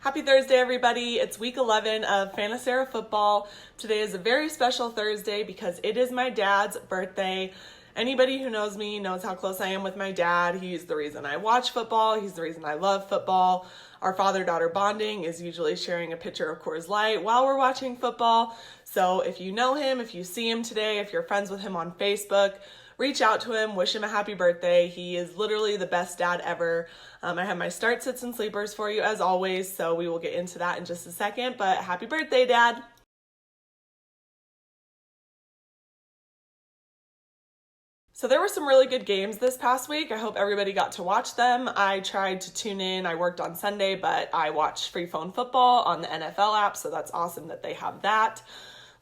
Happy Thursday, everybody. It's week 11 of Fantasera football. Today is a very special Thursday because it is my dad's birthday. Anybody who knows me knows how close I am with my dad. He's the reason I watch football. He's the reason I love football. Our father-daughter bonding is usually sharing a picture of Coors Light while we're watching football. So if you know him, if you see him today, if you're friends with him on Facebook, reach out to him, wish him a happy birthday. He is literally the best dad ever. I have my start, sits, and sleepers for you as always, so we will get into that in just a second, but happy birthday, Dad. So there were some really good games this past week. I hope everybody got to watch them. I tried to tune in. I worked on Sunday, but I watched Free Phone Football on the NFL app, so that's awesome that they have that.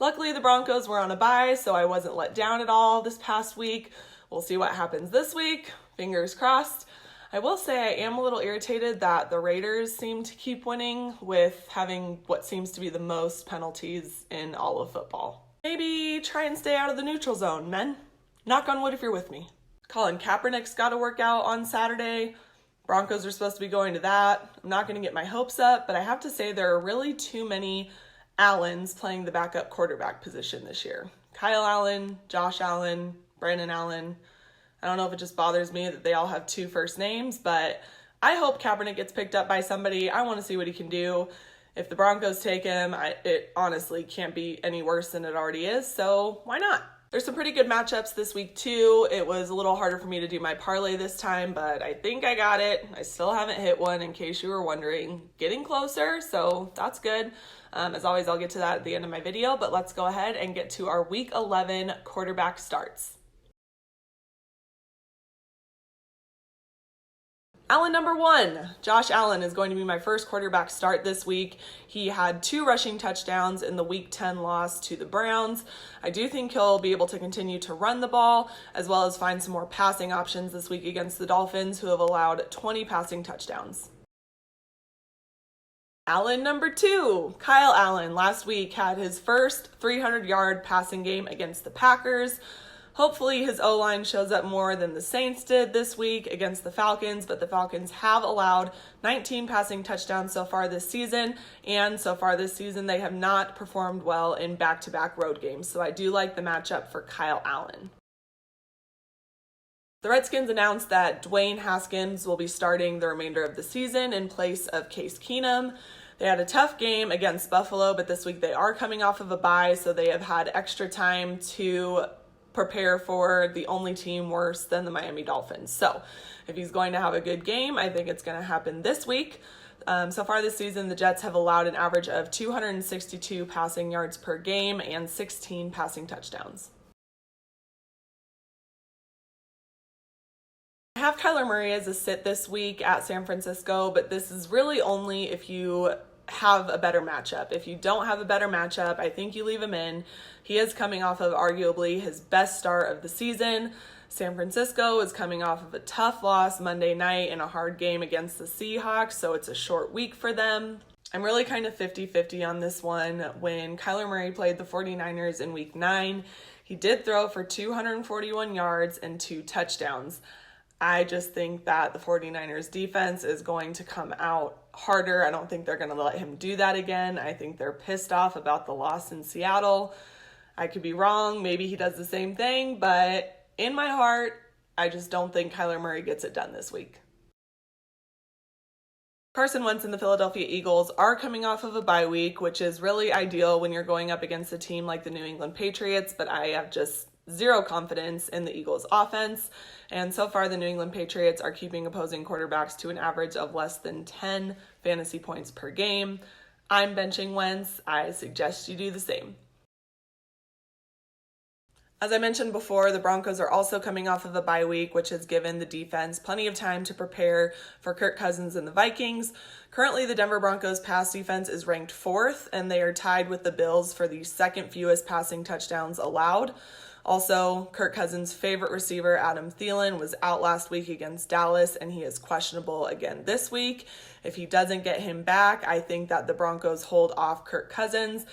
Luckily, the Broncos were on a bye, so I wasn't let down at all this past week. We'll see what happens this week. Fingers crossed. I will say I am a little irritated that the Raiders seem to keep winning with having what seems to be the most penalties in all of football. Maybe try and stay out of the neutral zone, men. Knock on wood if you're with me. Colin Kaepernick's got to work out on Saturday. Broncos are supposed to be going to that. I'm not going to get my hopes up, but I have to say there are really too many Allens playing the backup quarterback position this year. Kyle Allen, Josh Allen, Brandon Allen. I don't know if it just bothers me that they all have two first names, but I hope Kaepernick gets picked up by somebody. I want to see what he can do. If the Broncos take him, it honestly can't be any worse than it already is, so why not? There's some pretty good matchups this week too. It was a little harder for me to do my parlay this time, but I think I got it. I still haven't hit one in case you were wondering. Getting closer, so that's good. As always, I'll get to that at the end of my video, but let's go ahead and get to our week 11 quarterback starts. Allen number 1, Josh Allen is going to be my first quarterback start this week. He had 2 rushing touchdowns in the week 10 loss to the Browns. I do think he'll be able to continue to run the ball as well as find some more passing options this week against the Dolphins, who have allowed 20 passing touchdowns. Allen number 2, Kyle Allen last week had his first 300-yard passing game against the Packers. Hopefully his O-line shows up more than the Saints did this week against the Falcons, but the Falcons have allowed 19 passing touchdowns so far this season, and so far this season they have not performed well in back-to-back road games, so I do like the matchup for Kyle Allen. The Redskins announced that Dwayne Haskins will be starting the remainder of the season in place of Case Keenum. They had a tough game against Buffalo, but this week they are coming off of a bye, so they have had extra time to prepare for the only team worse than the Miami Dolphins. So if he's going to have a good game, I think it's going to happen this week. So far this season, the Jets have allowed an average of 262 passing yards per game and 16 passing touchdowns. I have Kyler Murray as a sit this week at San Francisco, but this is really only if you have a better matchup. If you don't have a better matchup, I think you leave him in. He is coming off of arguably his best start of the season. San Francisco is coming off of a tough loss Monday night in a hard game against the Seahawks, so it's a short week for them. I'm really kind of 50-50 on this one. When Kyler Murray played the 49ers in week 9, he did throw for 241 yards and 2 touchdowns. I just think that the 49ers defense is going to come out harder. I don't think they're going to let him do that again. I think they're pissed off about the loss in Seattle. I could be wrong. Maybe he does the same thing, but in my heart, I just don't think Kyler Murray gets it done this week. Carson Wentz and the Philadelphia Eagles are coming off of a bye week, which is really ideal when you're going up against a team like the New England Patriots, but I have just zero confidence in the Eagles offense. And so far, the New England Patriots are keeping opposing quarterbacks to an average of less than 10 fantasy points per game. I'm benching Wentz. I suggest you do the same. As I mentioned before, the Broncos are also coming off of a bye week, which has given the defense plenty of time to prepare for Kirk Cousins and the Vikings. Currently, the Denver Broncos pass defense is ranked 4th, and they are tied with the Bills for the second fewest passing touchdowns allowed. Also, Kirk Cousins' favorite receiver, Adam Thielen, was out last week against Dallas, and he is questionable again this week. If he doesn't get him back, I think that the Broncos hold off Kirk Cousins.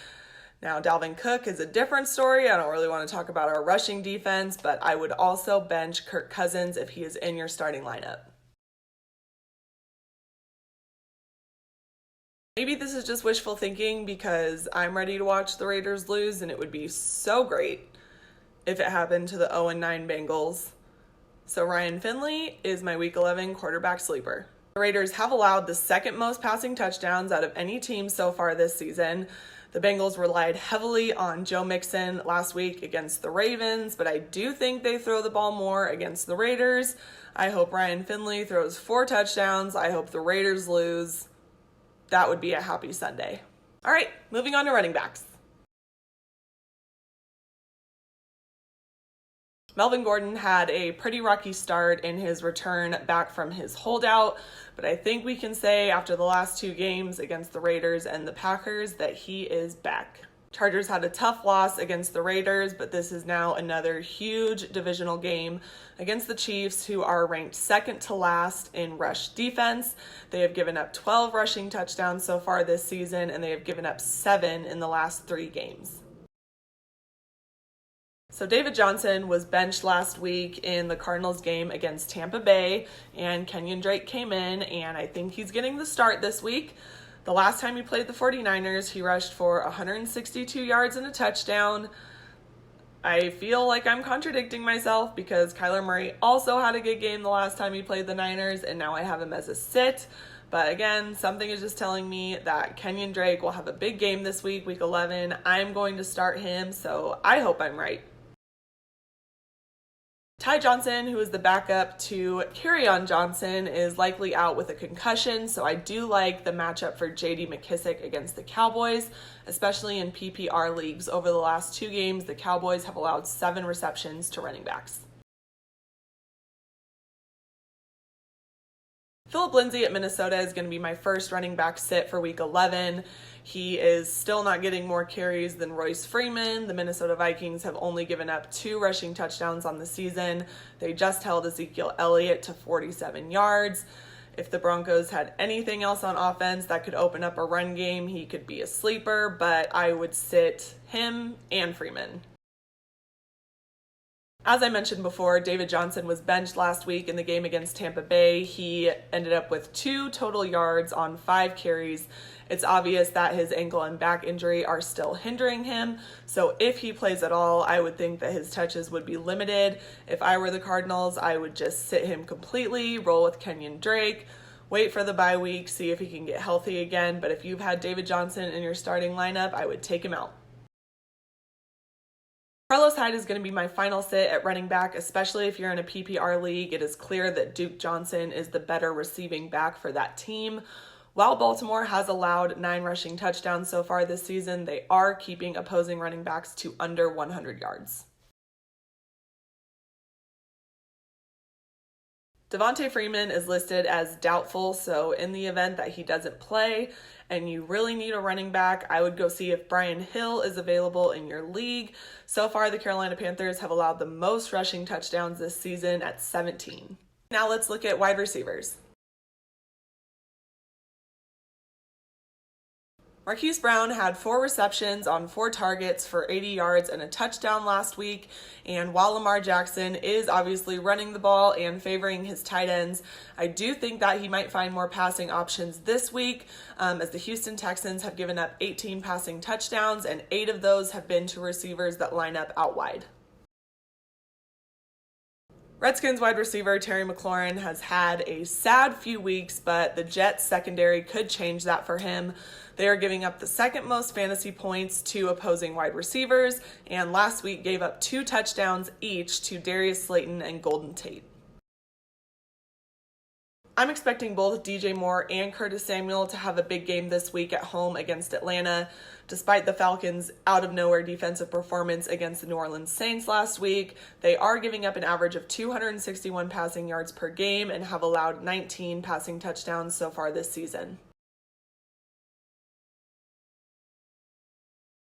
Now, Dalvin Cook is a different story. I don't really want to talk about our rushing defense, but I would also bench Kirk Cousins if he is in your starting lineup. Maybe this is just wishful thinking because I'm ready to watch the Raiders lose, and it would be so great if it happened to the 0-9 Bengals. So Ryan Finley is my Week 11 quarterback sleeper. The Raiders have allowed the second most passing touchdowns out of any team so far this season. The Bengals relied heavily on Joe Mixon last week against the Ravens, but I do think they throw the ball more against the Raiders. I hope Ryan Finley throws 4 touchdowns. I hope the Raiders lose. That would be a happy Sunday. All right, moving on to running backs. Melvin Gordon had a pretty rocky start in his return back from his holdout, but I think we can say after the last 2 games against the Raiders and the Packers that he is back. Chargers had a tough loss against the Raiders, but this is now another huge divisional game against the Chiefs, who are ranked second to last in rush defense. They have given up 12 rushing touchdowns so far this season, and they have given up 7 in the last 3 games. So David Johnson was benched last week in the Cardinals game against Tampa Bay, and Kenyon Drake came in, and I think he's getting the start this week. The last time he played the 49ers, he rushed for 162 yards and a touchdown. I feel like I'm contradicting myself because Kyler Murray also had a good game the last time he played the Niners, and now I have him as a sit. But again, something is just telling me that Kenyon Drake will have a big game this week, Week 11. I'm going to start him, so I hope I'm right. Ty Johnson, who is the backup to Kerryon Johnson, is likely out with a concussion, so I do like the matchup for J.D. McKissic against the Cowboys, especially in PPR leagues. Over the last 2 games, the Cowboys have allowed 7 receptions to running backs. Philip Lindsay at Minnesota is going to be my first running back sit for Week 11. He is still not getting more carries than Royce Freeman. The Minnesota Vikings have only given up 2 rushing touchdowns on the season. They just held Ezekiel Elliott to 47 yards. If the Broncos had anything else on offense that could open up a run game, he could be a sleeper, but I would sit him and Freeman. As I mentioned before, David Johnson was benched last week in the game against Tampa Bay. He ended up with 2 total yards on 5 carries. It's obvious that his ankle and back injury are still hindering him, so if he plays at all, I would think that his touches would be limited. If I were the Cardinals, I would just sit him completely, roll with Kenyon Drake, wait for the bye week, see if he can get healthy again, but if you've had David Johnson in your starting lineup, I would take him out. Carlos Hyde is going to be my final sit at running back, especially if you're in a PPR league. It is clear that Duke Johnson is the better receiving back for that team. While Baltimore has allowed 9 rushing touchdowns so far this season, they are keeping opposing running backs to under 100 yards. Devonta Freeman is listed as doubtful, so in the event that he doesn't play and you really need a running back, I would go see if Brian Hill is available in your league. So far, the Carolina Panthers have allowed the most rushing touchdowns this season at 17. Now let's look at wide receivers. Marquise Brown had 4 receptions on 4 targets for 80 yards and a touchdown last week, and while Lamar Jackson is obviously running the ball and favoring his tight ends, I do think that he might find more passing options this week, as the Houston Texans have given up 18 passing touchdowns, and 8 of those have been to receivers that line up out wide. Redskins wide receiver Terry McLaurin has had a sad few weeks, but the Jets secondary could change that for him. They are giving up the 2nd most fantasy points to opposing wide receivers, and last week gave up 2 touchdowns each to Darius Slayton and Golden Tate. I'm expecting both DJ Moore and Curtis Samuel to have a big game this week at home against Atlanta. Despite the Falcons' out-of-nowhere defensive performance against the New Orleans Saints last week, they are giving up an average of 261 passing yards per game and have allowed 19 passing touchdowns so far this season.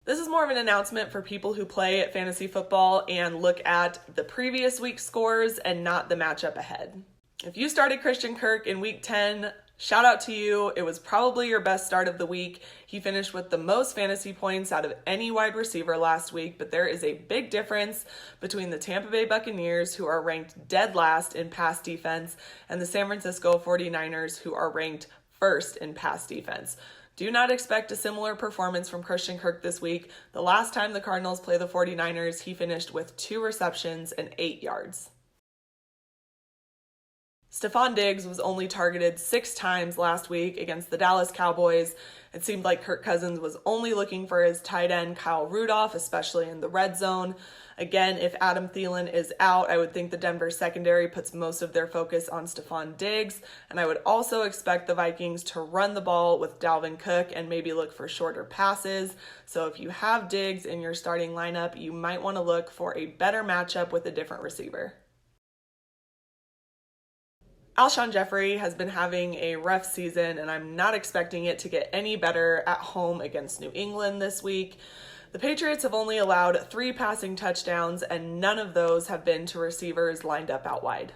This is more of an announcement for people who play at fantasy football and look at the previous week's scores and not the matchup ahead. If you started Christian Kirk in week 10, shout out to you. It was probably your best start of the week. He finished with the most fantasy points out of any wide receiver last week, but there is a big difference between the Tampa Bay Buccaneers, who are ranked dead last in pass defense, and the San Francisco 49ers, who are ranked first in pass defense. Do not expect a similar performance from Christian Kirk this week. The last time the Cardinals played the 49ers, he finished with 2 receptions and 8 yards. Stefon Diggs was only targeted 6 times last week against the Dallas Cowboys. It seemed like Kirk Cousins was only looking for his tight end Kyle Rudolph, especially in the red zone. Again, if Adam Thielen is out, I would think the Denver secondary puts most of their focus on Stefon Diggs, and I would also expect the Vikings to run the ball with Dalvin Cook and maybe look for shorter passes. So if you have Diggs in your starting lineup, you might want to look for a better matchup with a different receiver. Alshon Jeffrey has been having a rough season, and I'm not expecting it to get any better at home against New England this week. The Patriots have only allowed 3 passing touchdowns, and none of those have been to receivers lined up out wide.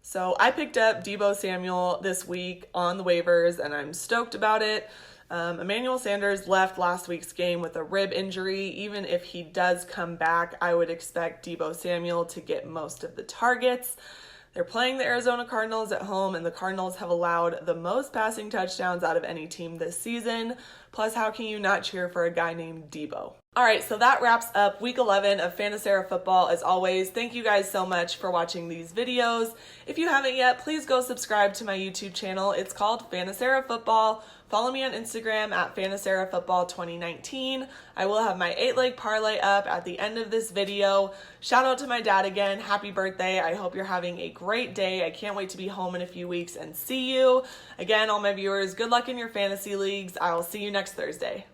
So I picked up Deebo Samuel this week on the waivers, and I'm stoked about it. Emmanuel Sanders left last week's game with a rib injury. Even if he does come back, I would expect Deebo Samuel to get most of the targets. They're playing the Arizona Cardinals at home, and the Cardinals have allowed the most passing touchdowns out of any team this season. Plus, how can you not cheer for a guy named Deebo? All right, so that wraps up week 11 of Fantasera Football. As always, thank you guys so much for watching these videos. If you haven't yet, please go subscribe to my YouTube channel. It's called Fantasera Football. Follow me on Instagram at Fantasera Football 2019. I will have my 8-leg parlay up at the end of this video. Shout out to my dad again. Happy birthday. I hope you're having a great day. I can't wait to be home in a few weeks and see you. Again, all my viewers, good luck in your fantasy leagues. I will see you next Thursday.